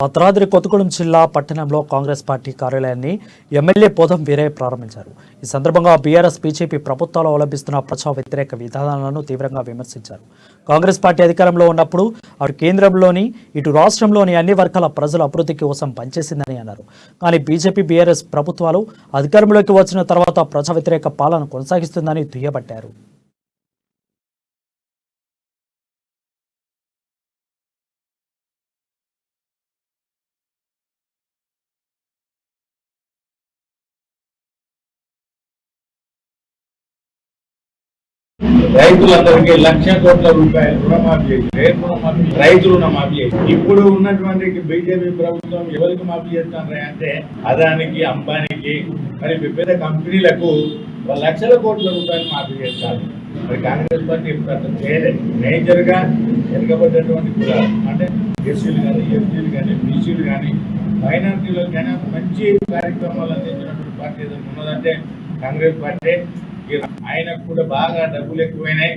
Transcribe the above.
భద్రాద్రి కొత్తగూడెం జిల్లా పట్టణంలో కాంగ్రెస్ పార్టీ కార్యాలయాన్ని ఎమ్మెల్యే పోదం వీరయ్య ప్రారంభించారు. ఈ సందర్భంగా బీఆర్ఎస్ బీజేపీ ప్రభుత్వాలు అవలంబిస్తున్న ప్రజా వ్యతిరేక విధానాలను తీవ్రంగా విమర్శించారు. కాంగ్రెస్ పార్టీ అధికారంలో ఉన్నప్పుడు అటు కేంద్రంలోని ఇటు రాష్ట్రంలోని అన్ని వర్గాల ప్రజల అభివృద్ధి కోసం పనిచేసిందని అన్నారు. కానీ బీజేపీ బీఆర్ఎస్ ప్రభుత్వాలు అధికారంలోకి వచ్చిన తర్వాత ప్రజా వ్యతిరేక పాలన కొనసాగిస్తుందని దుయ్యబట్టారు. రైతులందరికీ 1,00,000 కోట్ల రూపాయలు రుణమాఫీ చేసి రైతు రుణమాఫీ చేసి ఇప్పుడు ఉన్నటువంటి బీజేపీ ప్రభుత్వం ఎవరికి మాఫీ చేస్తారా అంటే అదానికి, అంబానీకి, మరి పెద్ద కంపెనీలకు 1,00,000 కోట్ల రూపాయలు మాఫీ చేస్తారు. మరి కాంగ్రెస్ పార్టీ ఇప్పుడు అసలు చేయలేదు. మేజర్ గా వెనుకబడ్డటువంటి కులాలు అంటే ఎస్సీలు కానీ, ఎస్టీలు కానీ, బీసీలు కానీ, మైనార్టీలకు కానీ మంచి కార్యక్రమాలు అందించినటువంటి పార్టీ ఏదైనా ఉన్నదంటే కాంగ్రెస్ పార్టీ. ఆయనకు కూడా బాగా డబ్బులు ఎక్కువైనాయి.